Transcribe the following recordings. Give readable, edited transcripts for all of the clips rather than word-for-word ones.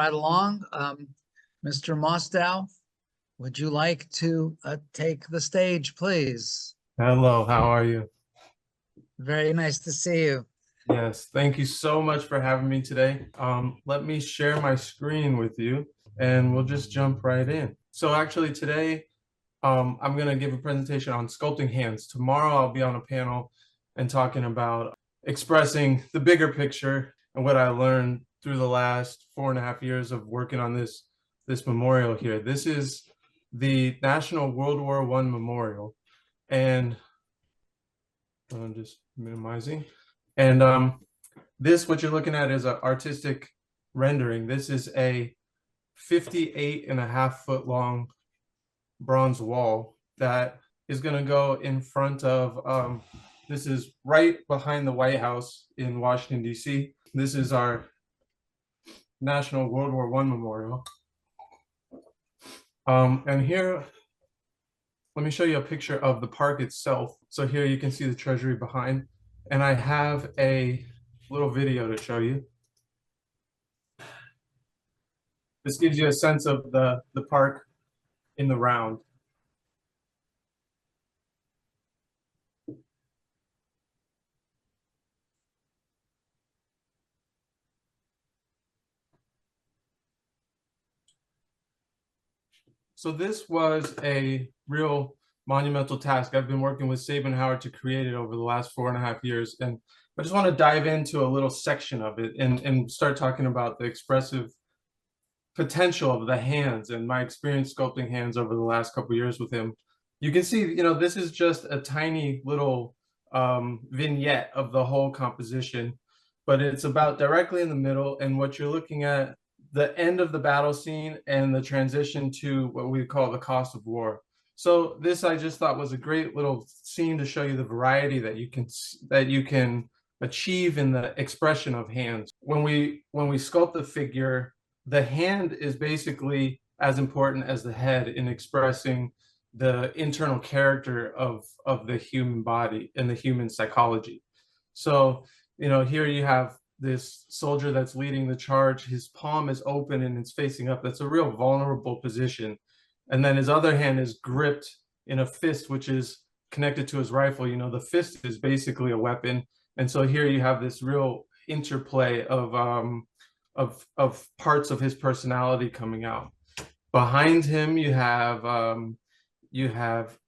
right along. Mr. Mostow, would you like to take the stage, please? Hello, how are you? Very nice to see you. Yes, thank you so much for having me today. Let me share my screen with you and we'll just jump right in. So actually today, I'm going to give a presentation on sculpting hands. Tomorrow I'll be on a panel and talking about expressing the bigger picture and what I learned through the last 4.5 years of working on this memorial here. This is the National World War I Memorial, and I'm just minimizing. And what you're looking at is an artistic rendering. This is a 58.5 foot long bronze wall that is going to go in front of, this is right behind the White House in Washington, D.C. This is our National World War I Memorial. And here, let me show you a picture of the park itself. So here you can see the treasury behind, and I have a little video to show you. This gives you a sense of the park in the round. So this was a real monumental task. I've been working with Sabin Howard to create it over the last 4.5 years. And I just want to dive into a little section of it and start talking about the expressive potential of the hands and my experience sculpting hands over the last couple of years with him. You can see, this is just a tiny little vignette of the whole composition, but it's about directly in the middle, and what you're looking at, the end of the battle scene and the transition to what we call the cost of war. So this, I just thought, was a great little scene to show you the variety that you can achieve in the expression of hands. When we sculpt the figure, the hand is basically as important as the head in expressing the internal character of the human body and the human psychology. So, here you have this soldier that's leading the charge. His palm is open and it's facing up. That's a real vulnerable position. And then his other hand is gripped in a fist, which is connected to his rifle. The fist is basically a weapon. And so here you have this real interplay of parts of his personality coming out. Behind him, you have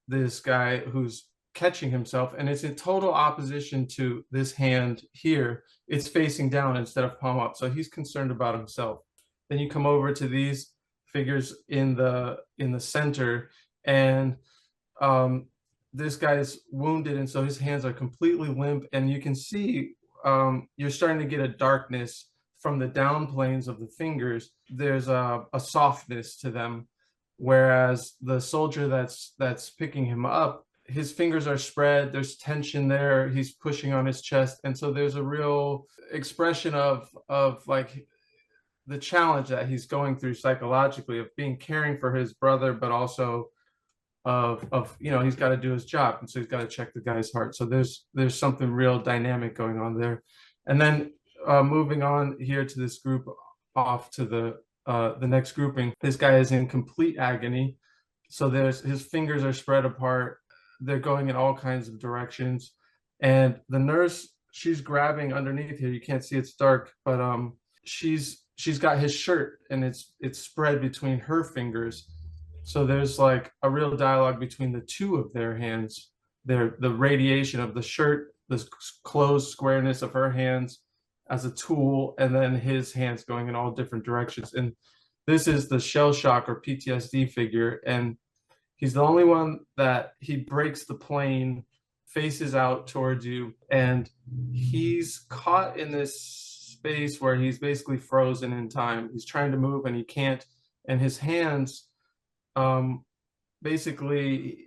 this guy who's catching himself, and it's in total opposition to this hand here. It's facing down instead of palm up, so he's concerned about himself. Then you come over to these figures in the center, and this guy's wounded, and so his hands are completely limp, and you can see you're starting to get a darkness from the down planes of the fingers. There's a softness to them, whereas the soldier that's picking him up, his fingers are spread, there's tension there, he's pushing on his chest, and so there's a real expression of like the challenge that he's going through psychologically, of caring for his brother, but also of he's got to do his job, and so he's got to check the guy's heart. So there's something real dynamic going on there. And then moving on here to this group, off to the next grouping, this guy is in complete agony. So his fingers are spread apart, they're going in all kinds of directions, and the nurse, she's grabbing underneath here. You can't see, it's dark, but she's got his shirt, and it's spread between her fingers. So there's like a real dialogue between the two of their hands. The radiation of the shirt, the closed squareness of her hands as a tool, and then his hands going in all different directions. And this is the shell shock or PTSD figure, and he's the only one that he breaks the plane, faces out towards you, and he's caught in this space where he's basically frozen in time. He's trying to move and he can't, and his hands, basically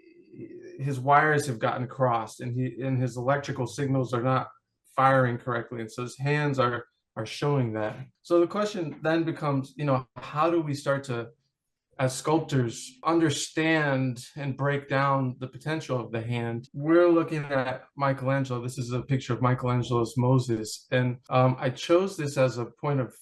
his wires have gotten crossed, and his electrical signals are not firing correctly, and so his hands are showing that. So the question then becomes, how do we start to as sculptors understand and break down the potential of the hand. We're looking at Michelangelo. This is a picture of Michelangelo's Moses, and I chose this as a point of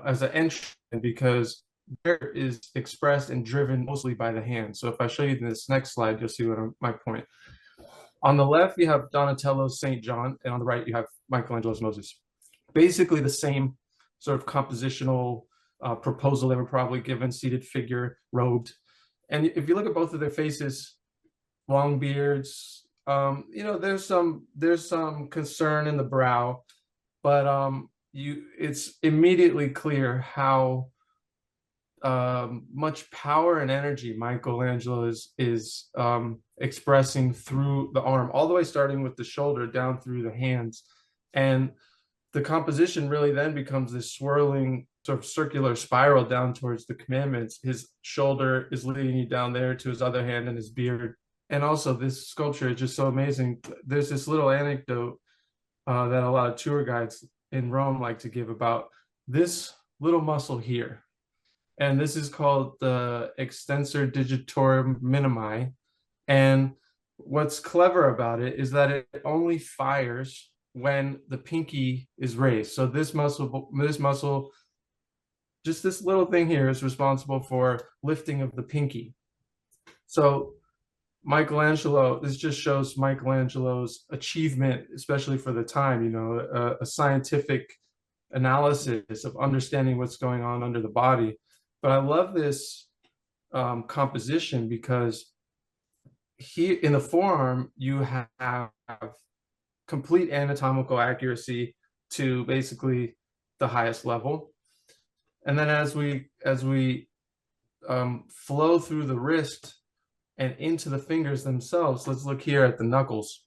as an entry because there is expressed and driven mostly by the hand. So if I show you this next slide, you'll see my point. On the left, you have Donatello's Saint John, and on the right, you have Michelangelo's Moses. Basically the same sort of compositional proposal they were probably given, seated figure, robed. And if you look at both of their faces, long beards, you know, there's some concern in the brow, but it's immediately clear how much power and energy Michelangelo is expressing through the arm, all the way starting with the shoulder down through the hands. And the composition really then becomes this swirling sort of circular spiral down towards the commandments. His shoulder is leading you down there to his other hand and his beard. And also this sculpture is just so amazing. There's this little anecdote that a lot of tour guides in Rome like to give about this little muscle here. And this is called the extensor digitorum minimi. And what's clever about it is that it only fires when the pinky is raised. So this muscle, just this little thing here is responsible for lifting of the pinky. So Michelangelo, this just shows Michelangelo's achievement, especially for the time, you know, a scientific analysis of understanding what's going on under the body. But I love this composition because here in the forearm, you have complete anatomical accuracy to basically the highest level. And then as we flow through the wrist and into the fingers themselves, let's look here at the knuckles.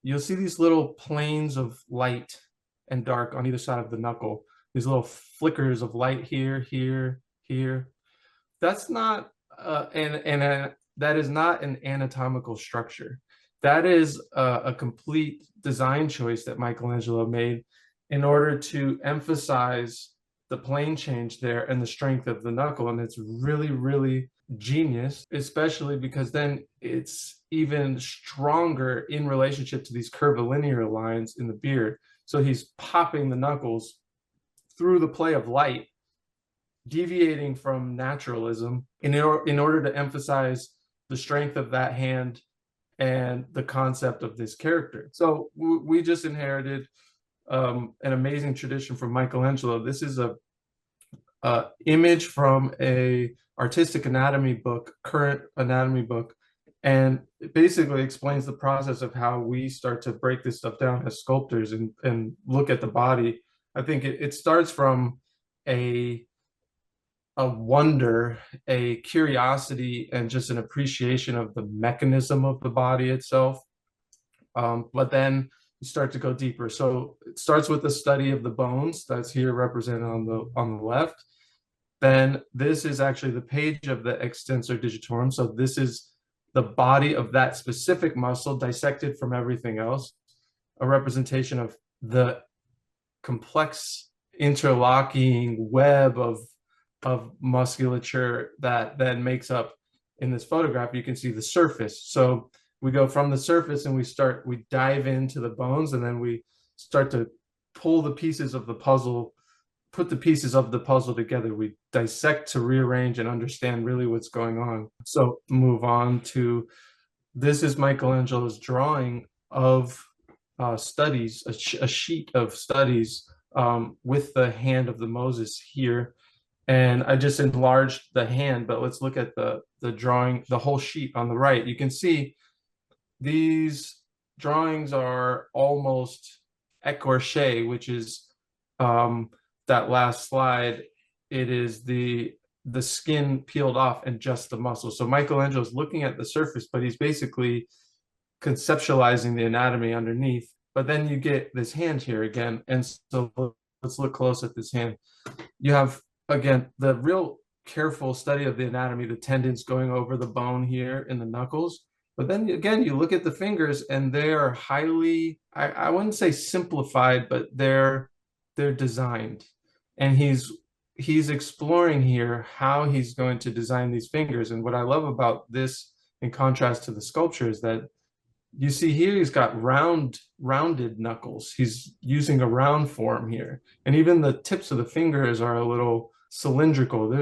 You'll see these little planes of light and dark on either side of the knuckle. These little flickers of light here, here, here. That's not that is not an anatomical structure. That is a complete design choice that Michelangelo made in order to emphasize the plane change there and the strength of the knuckle. And it's really, really genius, especially because then it's even stronger in relationship to these curvilinear lines in the beard. So he's popping the knuckles through the play of light, deviating from naturalism in order to emphasize the strength of that hand and the concept of this character. So we just inherited an amazing tradition from Michelangelo. This is a image from a artistic anatomy book, current anatomy book, and it basically explains the process of how we start to break this stuff down as sculptors and look at the body. I think it starts from a wonder, a curiosity, and just an appreciation of the mechanism of the body itself. But then you start to go deeper. So it starts with the study of the bones that's here represented on the left. Then this is actually the page of the extensor digitorum. So this is the body of that specific muscle dissected from everything else, a representation of the complex interlocking web of musculature that then makes up, in this photograph, you can see the surface. So we go from the surface and we dive into the bones, and then we start to pull the pieces of the puzzle, put the pieces of the puzzle together. We dissect to rearrange and understand really what's going on. So move on to, this is Michelangelo's drawing of studies, a sheet of studies with the hand of the Moses here. And I just enlarged the hand, but let's look at the drawing, the whole sheet on the right. You can see these drawings are almost écorché, which is that last slide. It is the skin peeled off and just the muscle. So Michelangelo's looking at the surface, but he's basically conceptualizing the anatomy underneath. But then you get this hand here again. And so let's look close at this hand. You have, again, the real careful study of the anatomy, the tendons going over the bone here in the knuckles. But then again, you look at the fingers and they are highly, I wouldn't say simplified, but they're designed. And he's he's exploring here how he's going to design these fingers. And what I love about this, in contrast to the sculpture, is that you see here he's got rounded knuckles. He's using a round form here. And even the tips of the fingers are a little cylindrical.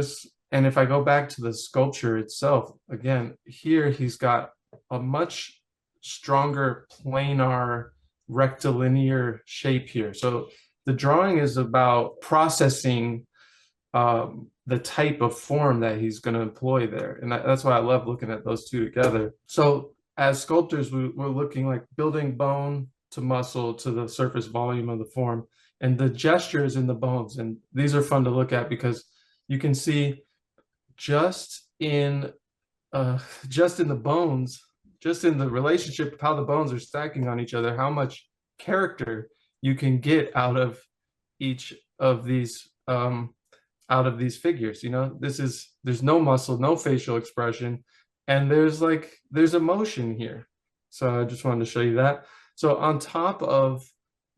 And if I go back to the sculpture itself, again, here he's got a much stronger planar rectilinear shape here. So the drawing is about processing the type of form that he's going to employ there. And that's why I love looking at those two together. So as sculptors, we're looking like building bone to muscle to the surface volume of the form, and the gestures in the bones. And these are fun to look at because you can see just in the bones, just in the relationship of how the bones are stacking on each other, how much character you can get out of each of these figures. You know, there's no muscle, no facial expression, and there's emotion here. So I just wanted to show you that. So on top of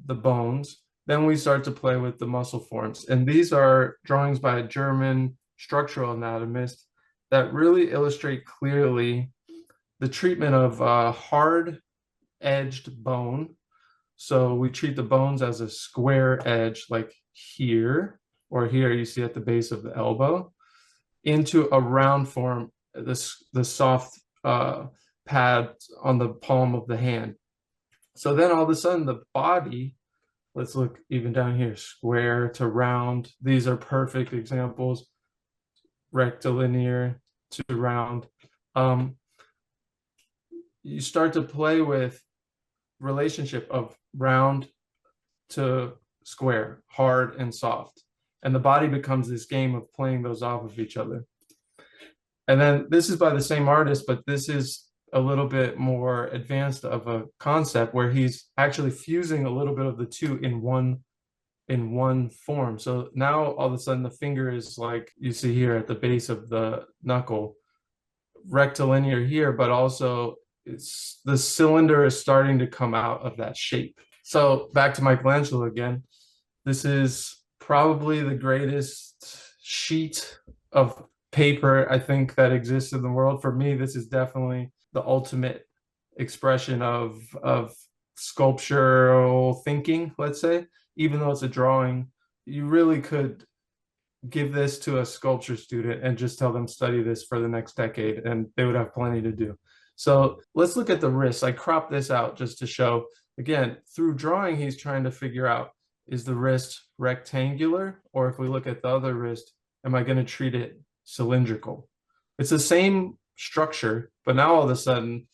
the bones, then we start to play with the muscle forms. And these are drawings by a German structural anatomist that really illustrate clearly the treatment of hard-edged bone. So we treat the bones as a square edge, like here, or here you see at the base of the elbow, into a round form, the soft pad on the palm of the hand. So then all of a sudden the body, let's look even down here, square to round. These are perfect examples, rectilinear to round. You start to play with relationship of round to square, hard and soft. And the body becomes this game of playing those off of each other. And then this is by the same artist, but this is a little bit more advanced of a concept where he's actually fusing a little bit of the two in one form. So now all of a sudden the finger is like you see here at the base of the knuckle, rectilinear here, but also the cylinder is starting to come out of that shape. So back to Michelangelo again. This is probably the greatest sheet of paper I think that exists in the world. For me, this is definitely the ultimate expression of sculptural thinking, let's say. Even though it's a drawing, you really could give this to a sculpture student and just tell them study this for the next decade, and they would have plenty to do. So let's look at the wrists. I cropped this out just to show, again, through drawing, he's trying to figure out, is the wrist rectangular? Or if we look at the other wrist, am I going to treat it cylindrical? It's the same structure, but now all of a sudden,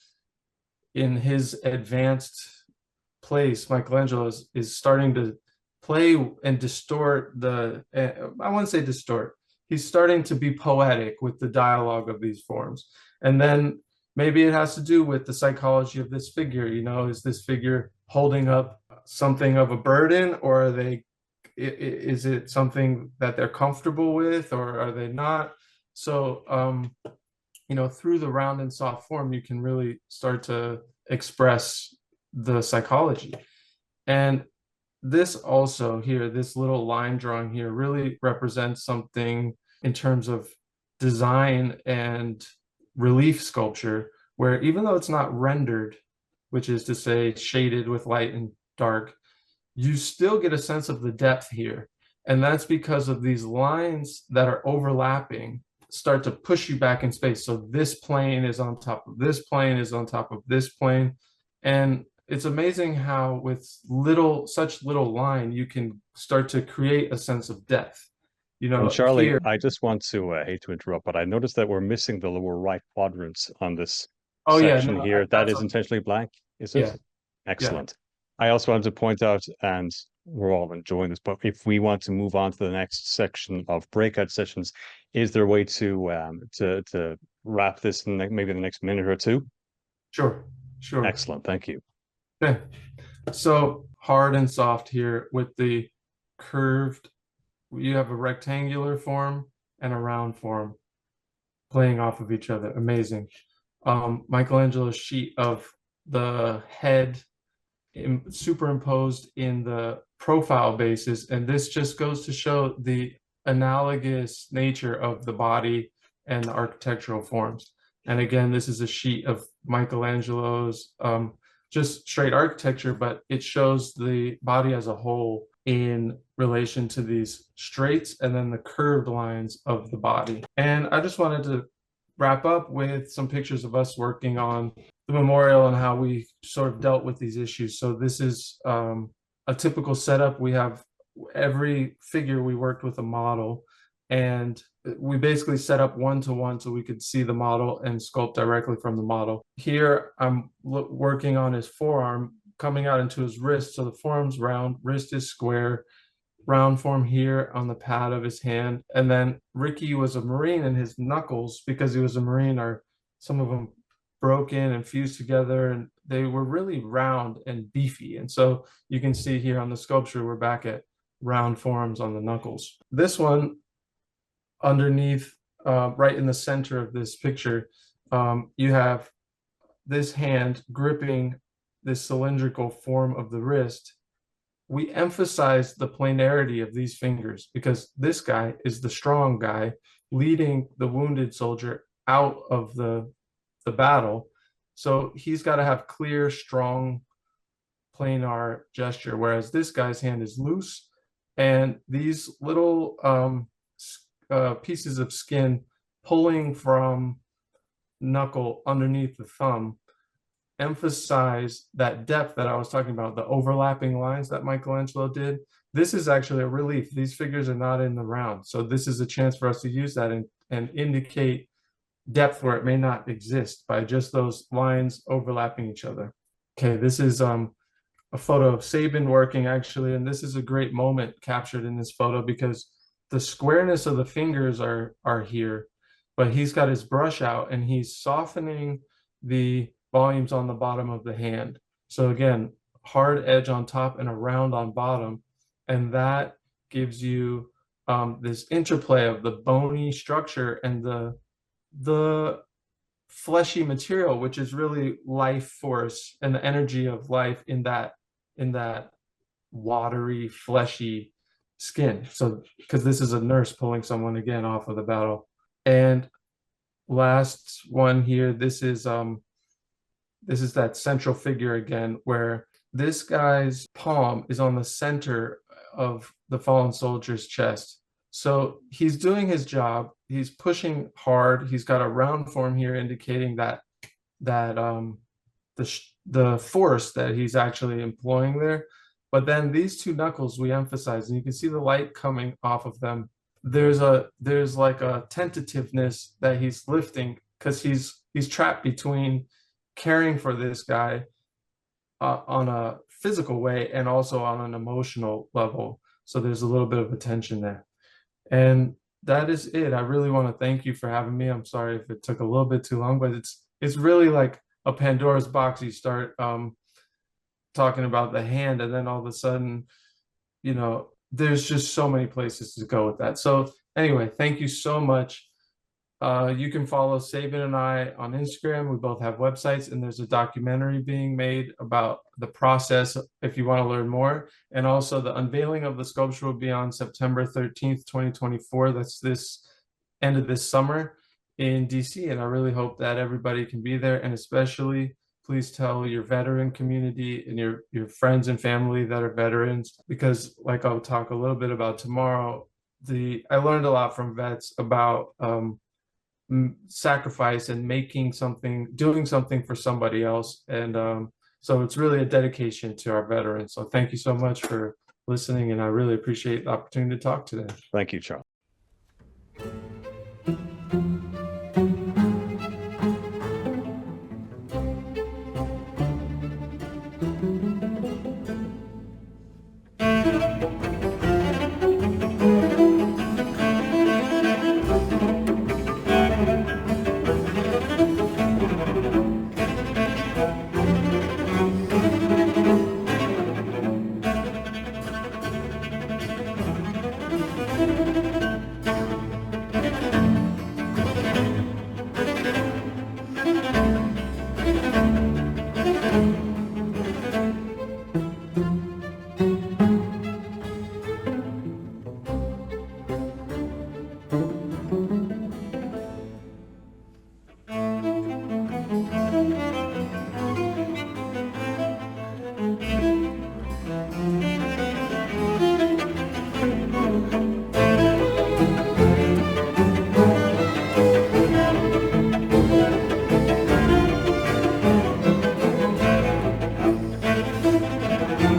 in his advanced place, Michelangelo is starting to play and distort I wouldn't say distort. He's starting to be poetic with the dialogue of these forms. And then maybe it has to do with the psychology of this figure. You know, is this figure holding up something of a burden, or is it something that they're comfortable with, or are they not? So, you know, through the round and soft form, you can really start to express the psychology. And this also here, this little line drawing here really represents something in terms of design and relief sculpture, where even though it's not rendered, which is to say shaded with light and dark, you still get a sense of the depth here. And that's because of these lines that are overlapping start to push you back in space. So this plane is on top of this plane is on top of this plane. And it's amazing how with such little line, you can start to create a sense of depth. You know, And Charlie, here, I just want to hate to interrupt, but I noticed that we're missing the lower right quadrants on this oh yeah, section no, here. That is intentionally blank, is it? Yeah. Excellent. I also wanted to point out, and we're all enjoying this, but if we want to move on to the next section of breakout sessions, is there a way to wrap this in maybe the next minute or two? Sure. Excellent, thank you. Okay. So hard and soft here with the curved, you have a rectangular form and a round form playing off of each other. Amazing. Michelangelo's sheet of the head superimposed in the profile basis, and this just goes to show the analogous nature of the body and the architectural forms. And again, this is a sheet of Michelangelo's just straight architecture, but it shows the body as a whole in relation to these straights and then the curved lines of the body. And I just wanted to wrap up with some pictures of us working on the memorial and how we sort of dealt with these issues. So this is a typical setup. We have every figure we worked with a model, and we basically set up one-to-one so we could see the model and sculpt directly from the model. Here I'm working on his forearm coming out into his wrist. So the forearm's round, wrist is square, round form here on the pad of his hand. And then Ricky was a Marine, and his knuckles, because he was a Marine, are some of them broken and fused together, and they were really round and beefy. And so you can see here on the sculpture, we're back at round forms on the knuckles. This one underneath, right in the center of this picture, you have this hand gripping this cylindrical form of the wrist. We emphasize the planarity of these fingers because this guy is the strong guy leading the wounded soldier out of the battle. So he's got to have clear, strong, planar gesture, whereas this guy's hand is loose. And these little pieces of skin pulling from knuckle underneath the thumb emphasize that depth that I was talking about, the overlapping lines that Michelangelo did. This is actually a relief. These figures are not in the round. So this is a chance for us to use that and indicate depth where it may not exist by just those lines overlapping each other. Okay, this is a photo of Sabin working actually, and this is a great moment captured in this photo because the squareness of the fingers are here, but he's got his brush out and he's softening the volumes on the bottom of the hand. So again, hard edge on top and a round on bottom, and that gives you this interplay of the bony structure and the fleshy material, which is really life force and the energy of life in that watery, fleshy skin. So because this is a nurse pulling someone again off of the battle. And last one here, this is that central figure again, where this guy's palm is on the center of the fallen soldier's chest. So he's doing his job. He's pushing hard. He's got a round form here indicating that the force that he's actually employing there. But then these two knuckles we emphasize, and you can see the light coming off of them. There's like a tentativeness that he's lifting because he's trapped between caring for this guy on a physical way and also on an emotional level. So there's a little bit of a tension there. And that is it. I really want to thank you for having me. I'm sorry if it took a little bit too long, but it's really like a Pandora's box. You start talking about the hand, and then all of a sudden, you know, there's just so many places to go with that. So anyway, thank you so much. You can follow Sabin and I on Instagram. We both have websites, and there's a documentary being made about the process if you want to learn more. And also the unveiling of the sculpture will be on September 13th, 2024. That's this end of this summer in DC. And I really hope that everybody can be there. And especially please tell your veteran community and your friends and family that are veterans, because like I'll talk a little bit about tomorrow, I learned a lot from vets about sacrifice and making something, doing something for somebody else. And so it's really a dedication to our veterans. So thank you so much for listening, and I really appreciate the opportunity to talk today. Thank you, Charles.